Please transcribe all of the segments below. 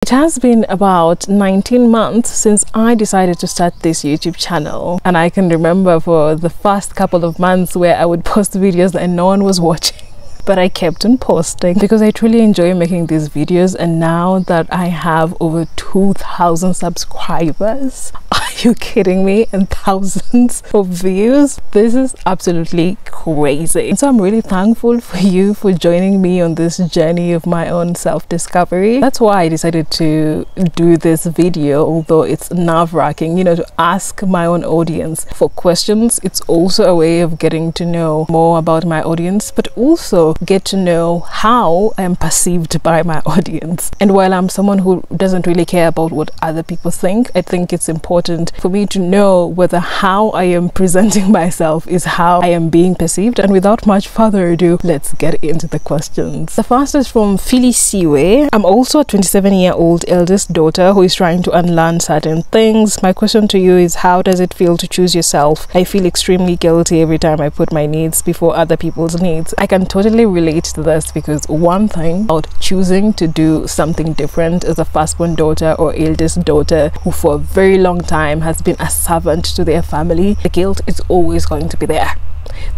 It has been about 19 months since I decided to start this YouTube channel, and I can remember for the first couple of months where I would post videos and no one was watching. But I kept on posting because I truly enjoy making these videos, and now that I have over 2,000 subscribers, are you kidding me, and thousands of views, this is absolutely crazy. So I'm really thankful for you for joining me on this journey of my own self-discovery. That's why I decided to do this video, although it's nerve-wracking, you know, to ask my own audience for questions. It's also a way of getting to know more about my audience, but also get to know how I am perceived by my audience. And while I'm someone who doesn't really care about what other people think, I think it's important for me to know whether how I am presenting myself is how I am being perceived. And without much further ado, let's get into the questions. The first is from Phyllis. I'm also a 27-year-old eldest daughter who is trying to unlearn certain things. My question to you is, how does it feel to choose yourself? I feel extremely guilty every time I put my needs before other people's needs. I can totally relate to this, because one thing about choosing to do something different as a firstborn daughter or eldest daughter who for a very long time has been a servant to their family, the guilt is always going to be there.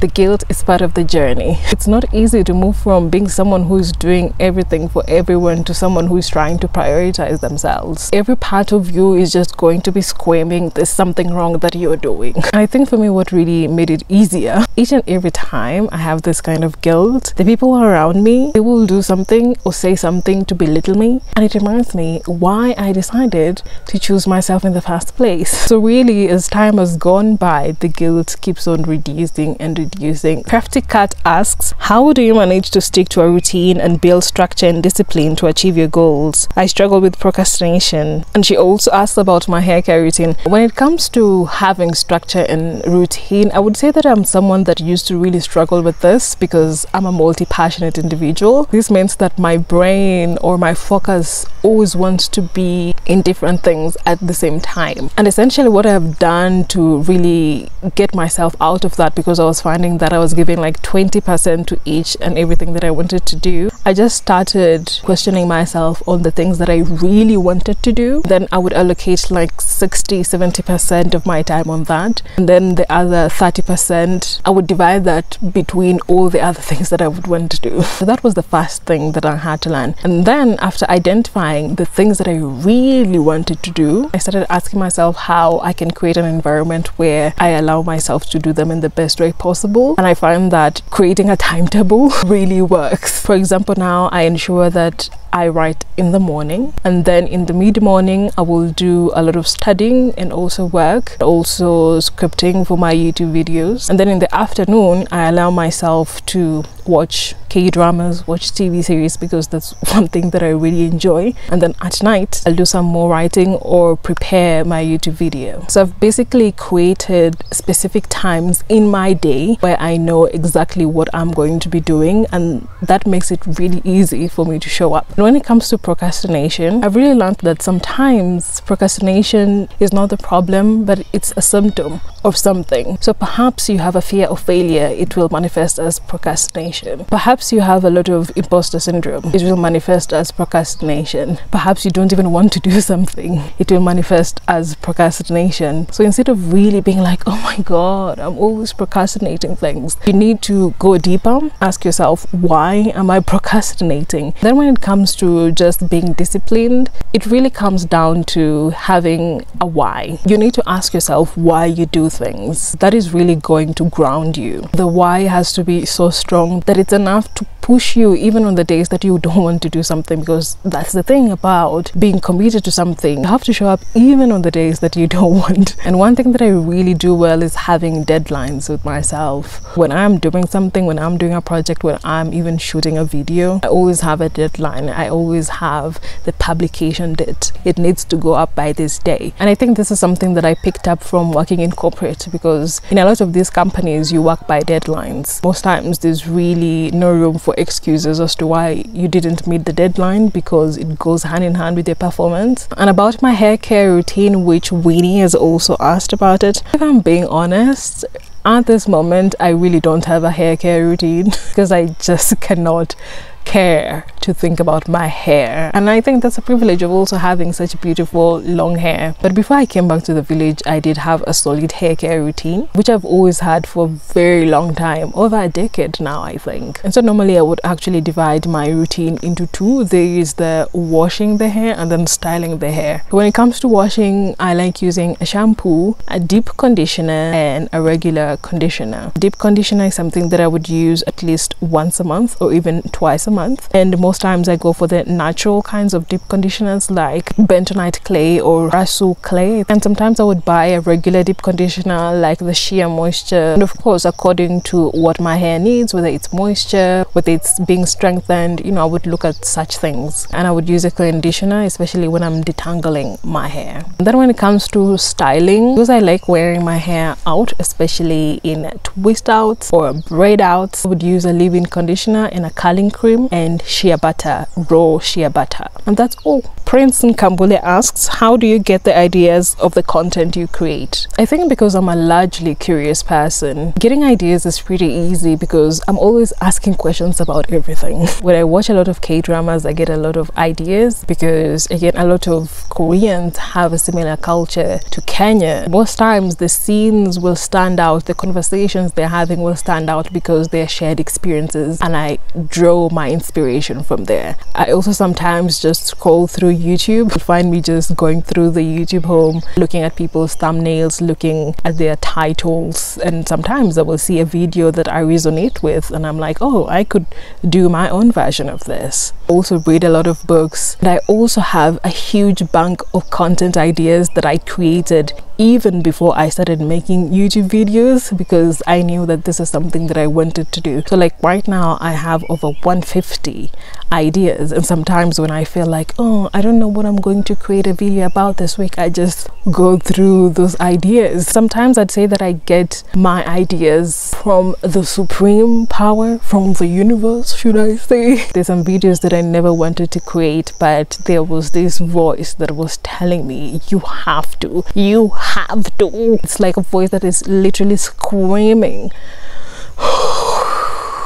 The guilt is part of the journey. It's not easy to move from being someone who is doing everything for everyone to someone who is trying to prioritize themselves. Every part of you is just going to be screaming there's something wrong that you're doing. And I think for me, what really made it easier, each and every time I have this kind of guilt, the people around me, they will do something or say something to belittle me, and it reminds me why I decided to choose myself in the first place. So really, as time has gone by, the guilt keeps on reducing and reducing. Crafty Cat asks, how do you manage to stick to a routine and build structure and discipline to achieve your goals? I struggle with procrastination. And she also asked about my hair care routine. When it comes to having structure and routine, I would say that I'm someone that used to really struggle with this because I'm a multi-passionate individual. This means that my brain or my focus always wants to be in different things at the same time. And essentially what I've done to really get myself out of that, because I was finding that I was giving like 20% to each and everything that I wanted to do, I just started questioning myself on the things that I really wanted to do. Then I would allocate like 60-70% of my time on that, and then the other 30% I would divide that between all the other things that I would want to do. So that was the first thing that I had to learn. And then after identifying the things that I really wanted to do, I started asking myself how I can create an environment where I allow myself to do them in the best way possible. And I find that creating a timetable really works. For example, now I ensure that I write in the morning, and then in the mid-morning I will do a lot of studying and also work, also scripting for my YouTube videos. And then in the afternoon I allow myself to watch K-dramas, watch TV series, because that's one thing that I really enjoy. And then at night I'll do some more writing or prepare my YouTube video. So I've basically created specific times in my day where I know exactly what I'm going to be doing, and that makes it really easy for me to show up. And when it comes to procrastination, I've really learned that sometimes procrastination is not the problem, but it's a symptom of something. So perhaps you have a fear of failure, it will manifest as procrastination. Perhaps you have a lot of imposter syndrome, it will manifest as procrastination. Perhaps you don't even want to do something, it will manifest as procrastination. So instead of really being like, oh my god, I'm always procrastinating things, you need to go deeper, ask yourself, why am I procrastinating? Then when it comes to just being disciplined, it really comes down to having a why. You need to ask yourself why you do things. That is really going to ground you. The why has to be so strong that it's enough to push you even on the days that you don't want to do something, because that's the thing about being committed to something. You have to show up even on the days that you don't want. And one thing that I really do well is having deadlines with myself. When I'm doing something, when I'm doing a project, when I'm even shooting a video, I always have a deadline. I always have the publication date. It needs to go up by this day. And I think this is something that I picked up from working in corporate, because in a lot of these companies you work by deadlines. Most times there's really no room for excuses as to why you didn't meet the deadline, because it goes hand in hand with your performance. And about my hair care routine, which Winnie has also asked about it, if I'm being honest, at this moment I really don't have a hair care routine because I just cannot care to think about my hair, and I think that's a privilege of also having such beautiful long hair. But before I came back to the village, I did have a solid hair care routine, which I've always had for a very long time, over a decade now, I think. And so normally I would actually divide my routine into two. There is the washing the hair and then styling the hair. When it comes to washing, I like using a shampoo, a deep conditioner, and a regular conditioner. Deep conditioner is something that I would use at least once a month or even twice a month, and most times I go for the natural kinds of deep conditioners like bentonite clay or rasu clay, and sometimes I would buy a regular deep conditioner like the sheer moisture, and of course according to what my hair needs, whether it's moisture, whether it's being strengthened, you know, I would look at such things, and I would use a conditioner especially when I'm detangling my hair. And then when it comes to styling, because I like wearing my hair out, especially in twist outs or braid outs, I would use a leave-in conditioner and a curling cream and shea butter, raw shea butter, and that's all. Prince Nkambule asks, how do you get the ideas of the content you create? I think because I'm a largely curious person, getting ideas is pretty easy because I'm always asking questions about everything. When I watch a lot of K-dramas, I get a lot of ideas because, again, a lot of Koreans have a similar culture to Kenya. Most times the scenes will stand out, the conversations they're having will stand out because they're shared experiences, and I draw my inspiration from there. I also sometimes just scroll through YouTube. You'll find me just going through the YouTube home, looking at people's thumbnails, looking at their titles, and sometimes I will see a video that I resonate with and I'm like, oh, I could do my own version of this. I also read a lot of books, and I also have a huge bank of content ideas that I created even before I started making YouTube videos, because I knew that this is something that I wanted to do. So like right now I have over 150 ideas, and sometimes when I feel like, oh, I don't know what I'm going to create a video about this week, I just go through those ideas. Sometimes I'd say that I get my ideas from the supreme power, from the universe, should I say. There's some videos that I never wanted to create, but there was this voice that was telling me, you have to. It's like a voice that is literally screaming.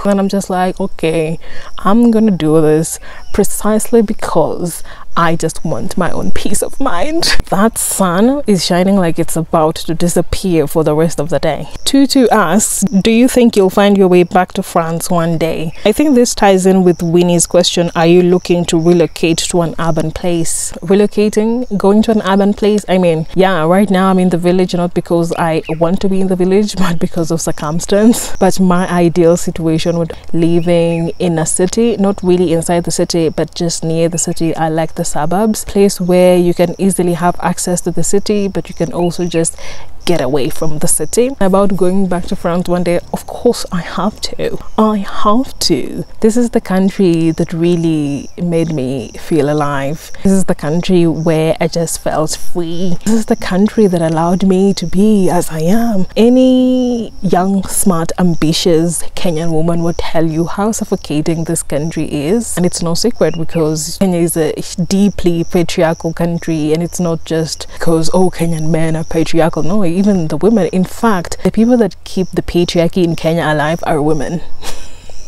And I'm just like, okay, I'm gonna do this precisely because I just want my own peace of mind. That sun is shining like it's about to disappear for the rest of the day. Tutu asks, do you think you'll find your way back to France one day? I think this ties in with Winnie's question, are you looking to relocate to an urban place? Relocating, going to an urban place, I mean, yeah, right now I'm in the village, not because I want to be in the village, but because of circumstance. But my ideal situation would living in a city, not really inside the city, but just near the city. I like the suburbs, place where you can easily have access to the city, but you can also just get away from the city. About going back to France one day, of course I have to. This is the country that really made me feel alive. This is the country where I just felt free. This is the country that allowed me to be as I am. Any young, smart, ambitious Kenyan woman would tell you how suffocating this country is, and it's no secret because Kenya is a deeply patriarchal country, and it's not just because, oh, Kenyan men are patriarchal. No, even the women. In fact, the people that keep the patriarchy in Kenya alive are women.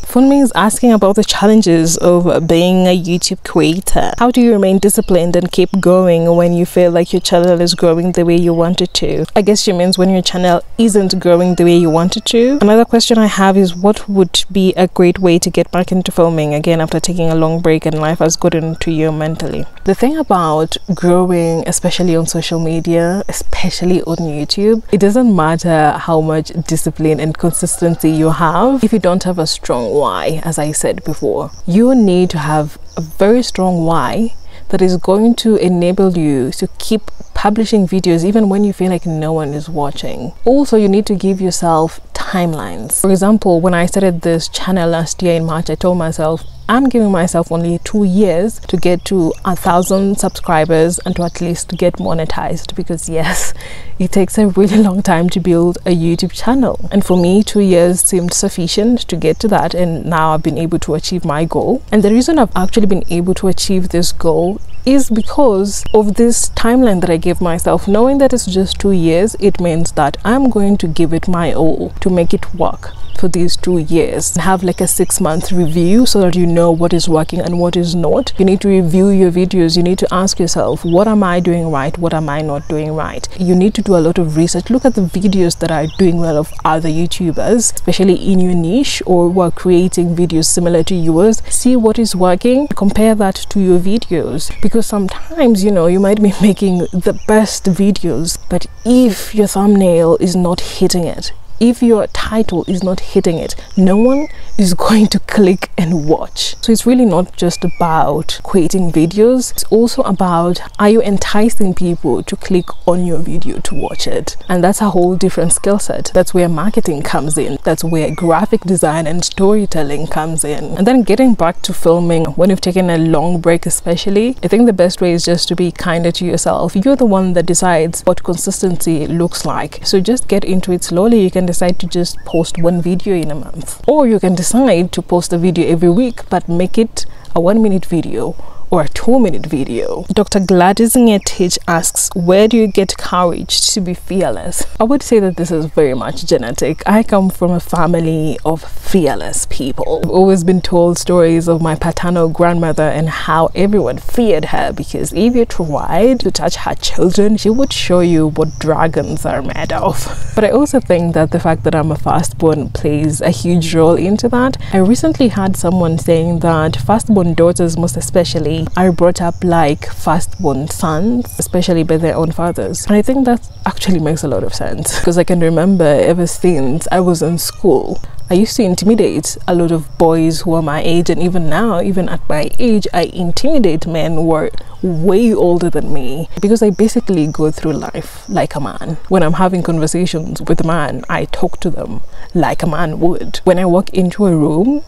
Funmi is asking about the challenges of being a YouTube creator. How do you remain disciplined and keep going when you feel like your channel is growing the way you want it to? I guess she means when your channel isn't growing the way you want it to. Another question I have is, what would be a great way to get back into filming again after taking a long break and life has gotten to you mentally? The thing about growing, especially on social media, especially on YouTube, it doesn't matter how much discipline and consistency you have if you don't have a strong why. As I said before, you need to have a very strong why that is going to enable you to keep publishing videos even when you feel like no one is watching. Also, you need to give yourself timelines. For example, when I started this channel last year in March, I told myself I'm giving myself only 2 years to get to 1,000 subscribers and to at least get monetized, because yes, it takes a really long time to build a YouTube channel, and for me 2 years seemed sufficient to get to that, and now I've been able to achieve my goal. And the reason I've actually been able to achieve this goal is because of this timeline that I gave myself. Knowing that it's just 2 years, it means that I'm going to give it my all to make it work. for these 2 years. Have like a 6-month review so that you know what is working and what is not. You need to review your videos. You need to ask yourself, what am I doing right? What am I not doing right? You need to do a lot of research. Look at the videos that are doing well of other YouTubers, especially in your niche, or who are creating videos similar to yours. See what is working, compare that to your videos, because sometimes, you know, you might be making the best videos, but if your thumbnail is not hitting it, if your title is not hitting it, no one is going to click and watch. So it's really not just about creating videos, it's also about, are you enticing people to click on your video to watch it? And that's a whole different skill set. That's where marketing comes in. That's where graphic design and storytelling comes in. And then getting back to filming when you've taken a long break, especially, I think the best way is just to be kinder to yourself. You're the one that decides what consistency looks like. So just get into it slowly. You can decide to just post 1 video in a month, or you can decide to post a video every week, but make it a 1-minute video or a 2-minute video. Dr. Gladys Ngetich asks, where do you get courage to be fearless? I would say that this is very much genetic. I come from a family of fearless people. I've always been told stories of my paternal grandmother and how everyone feared her, because if you tried to touch her children, she would show you what dragons are made of. But I also think that the fact that I'm a firstborn plays a huge role into that. I recently had someone saying that firstborn daughters, most especially, are brought up like firstborn sons, especially by their own fathers. And I think that actually makes a lot of sense, because I can remember ever since I was in school, I used to intimidate a lot of boys who are my age, and even now, even at my age, I intimidate men who are way older than me, because I basically go through life like a man. When I'm having conversations with a man, I talk to them like a man would. When I walk into a room,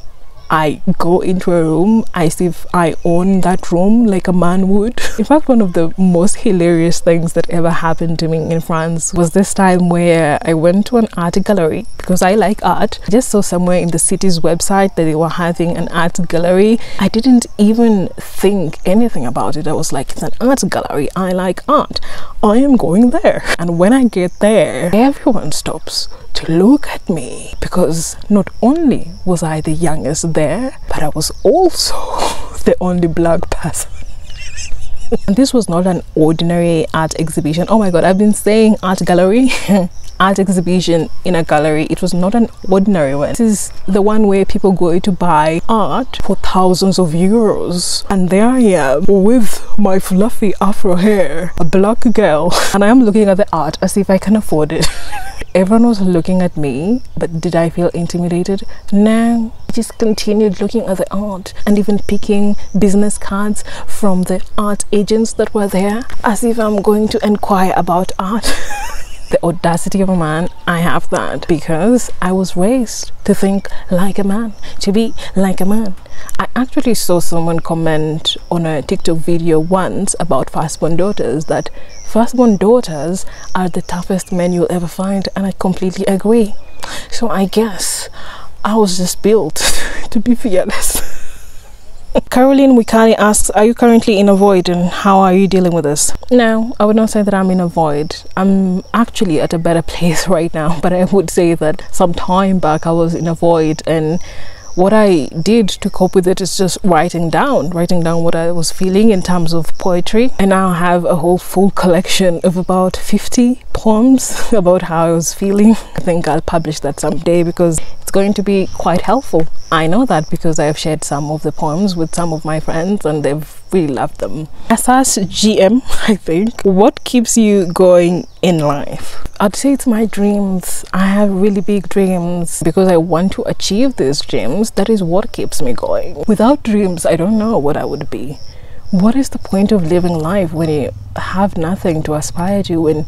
I go into a room as if I own that room like a man would. In fact, one of the most hilarious things that ever happened to me in France was this time where I went to an art gallery because I like art. I just saw somewhere in the city's website that they were having an art gallery. I didn't even think anything about it. I was like, it's an art gallery. I like art. I am going there. And when I get there, everyone stops to look at me, because not only was I the youngest there, but I was also the only black person. And this was not an ordinary art exhibition. Oh my god, I've been saying art gallery. Art exhibition in a gallery. It was not an ordinary one. This is the one where people go to buy art for thousands of euros. And there I am with my fluffy afro hair, a black girl, and I am looking at the art as if I can afford it. Everyone was looking at me, but did I feel intimidated? No. I just continued looking at the art and even picking business cards from the art agents that were there, as if I'm going to inquire about art. The audacity of a man, I have that because I was raised to think like a man, to be like a man. I actually saw someone comment on a TikTok video once about firstborn daughters that firstborn daughters are the toughest men you'll ever find, and I completely agree. So I guess I was just built to be fearless. Caroline Wikali asks, are you currently in a void and how are you dealing with this? No, I would not say that I'm in a void. I'm actually at a better place right now, but I would say that some time back I was in a void, and what I did to cope with it is just writing down what I was feeling in terms of poetry. I now have a whole full collection of about 50 poems about how I was feeling. I think I'll publish that someday because it's going to be quite helpful. I know that because I have shared some of the poems with some of my friends and they've really loved them. Asas GM, I think, what keeps you going in life? I'd say it's my dreams. I have really big dreams because I want to achieve these dreams. That is what keeps me going. Without dreams, I don't know what I would be. What is the point of living life when you have nothing to aspire to, when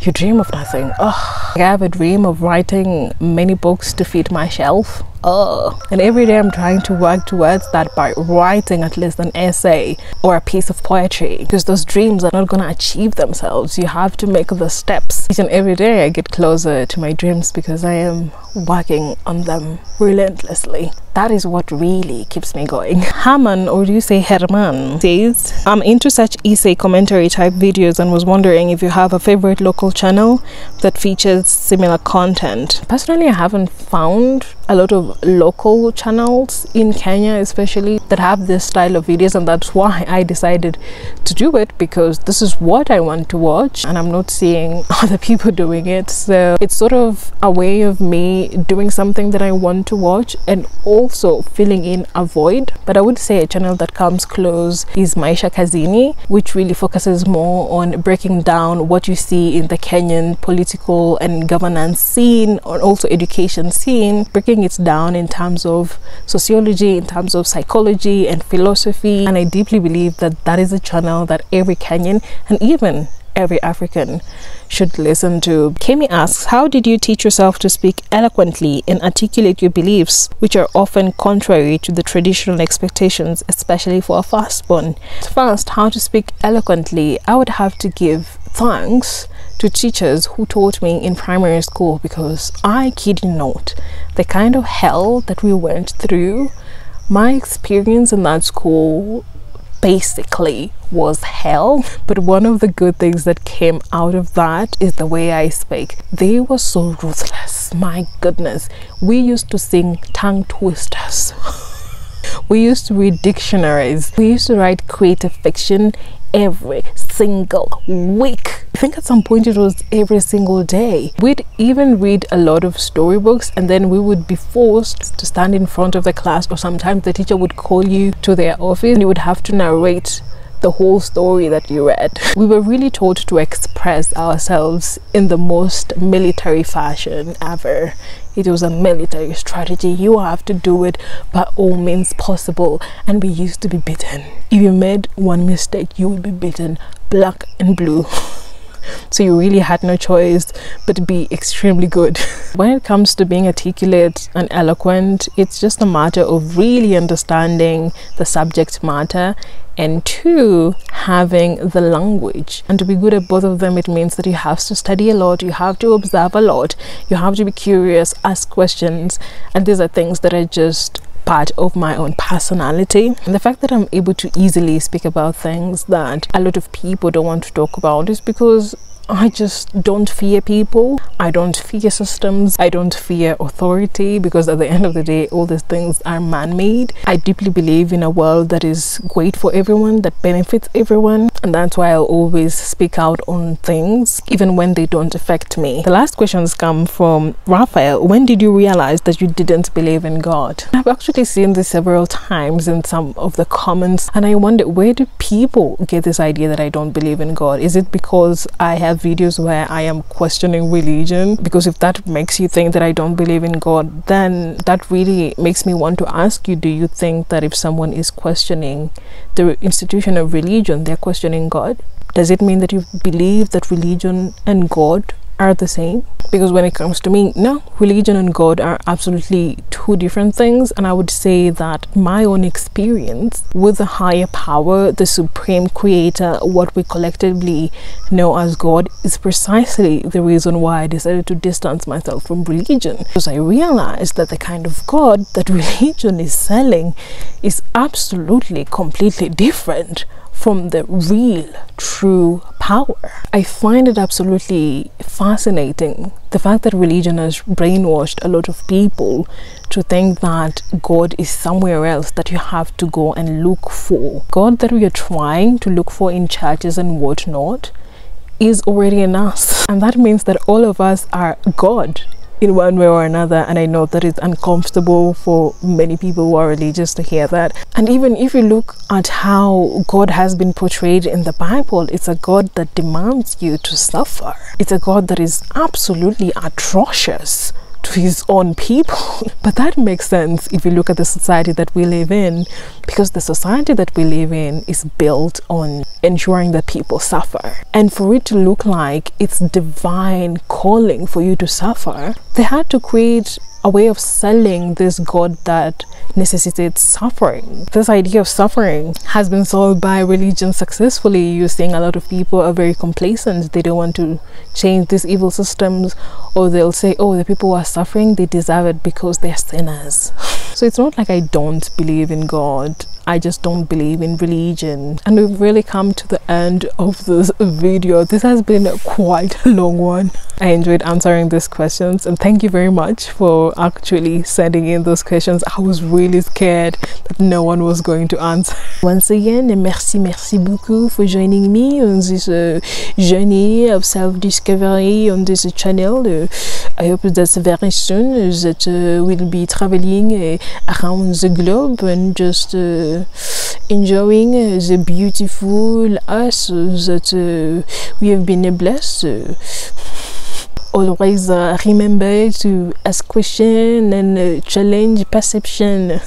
you dream of nothing? I have a dream of writing many books to feed my shelf. And every day I'm trying to work towards that by writing at least an essay or a piece of poetry, because those dreams are not going to achieve themselves. You have to make the steps. Each and every day I get closer to my dreams because I am working on them relentlessly. That is what really keeps me going. Herman, or do you say Herman, says, I'm into such essay commentary type videos and was wondering if you have a favorite local channel that features similar content. Personally, I haven't found a lot of local channels in Kenya especially that have this style of videos, and that's why I decided to do it, because this is what I want to watch and I'm not seeing other people doing it. So it's sort of a way of me doing something that I want to watch and also filling in a void. But I would say a channel that comes close is Maisha Kazini, which really focuses more on breaking down what you see in the Kenyan political and governance scene, or also education scene, breaking it down in terms of sociology, in terms of psychology and philosophy. And I deeply believe that that is a channel that every Kenyan and even every African should listen to. Kemi asks, how did you teach yourself to speak eloquently and articulate your beliefs, which are often contrary to the traditional expectations, especially for a firstborn? First, how to speak eloquently, I would have to give thanks to teachers who taught me in primary school, because I kid you not, the kind of hell that we went through, my experience in that school basically was hell. But one of the good things that came out of that is the way I speak. They were so ruthless. My goodness, we used to sing tongue twisters. We used to read dictionaries. We used to write creative fiction every single week. I think at some point it was every single day. We'd even read a lot of storybooks, and then we would be forced to stand in front of the class, or sometimes the teacher would call you to their office and you would have to narrate the whole story that you read. We were really taught to express ourselves in the most military fashion ever. It was a military strategy. You have to do it by all means possible, and we used to be beaten. If you made one mistake, you would be beaten black and blue. So you really had no choice but to be extremely good. When it comes to being articulate and eloquent, it's just a matter of really understanding the subject matter, and two, having the language. And to be good at both of them, it means that you have to study a lot, you have to observe a lot, you have to be curious, ask questions, and these are things that are just part of my own personality. And the fact that I'm able to easily speak about things that a lot of people don't want to talk about is because I just don't fear people. I don't fear systems. I don't fear authority, because at the end of the day, all these things are man-made. I deeply believe in a world that is great for everyone, that benefits everyone, and that's why I'll always speak out on things even when they don't affect me. The last questions come from Raphael. When did you realize that you didn't believe in God? I've actually seen this several times in some of the comments, and I wonder, where do people get this idea that I don't believe in God? Is it because I have videos where I am questioning religion? Because if that makes you think that I don't believe in God, then that really makes me want to ask you, do you think that if someone is questioning the institution of religion, they're questioning God? Does it mean that you believe that religion and God are the same? Because when it comes to me, no, religion and God are absolutely two different things. And I would say that my own experience with the higher power, the supreme creator, what we collectively know as God, is precisely the reason why I decided to distance myself from religion, because I realized that the kind of God that religion is selling is absolutely completely different from the real, true power. I find it absolutely fascinating, the fact that religion has brainwashed a lot of people to think that God is somewhere else that you have to go and look for. God that we are trying to look for in churches and whatnot is already in us, and that means that all of us are God in one way or another. And I know that it's uncomfortable for many people who are religious to hear that. And even if you look at how God has been portrayed in the Bible, it's a God that demands you to suffer. It's a God that is absolutely atrocious to his own people. But that makes sense if you look at the society that we live in, because the society that we live in is built on ensuring that people suffer. And for it to look like it's divine calling for you to suffer, they had to create a way of selling this God that necessitates suffering. This idea of suffering has been sold by religion successfully. You're seeing a lot of people are very complacent. They don't want to change these evil systems, or they'll say, oh, the people who are suffering, they deserve it because they're sinners. So it's not like I don't believe in God, I just don't believe in religion. And we've really come to the end of this video. This has been quite a long one. I enjoyed answering these questions, and thank you very much for actually sending in those questions. I was really scared that no one was going to answer. Once again, merci beaucoup for joining me on this journey of self-discovery on this channel. I hope that very soon that we'll be traveling around the globe and just enjoying the beautiful us that we have been blessed. Always remember to ask questions and challenge perception.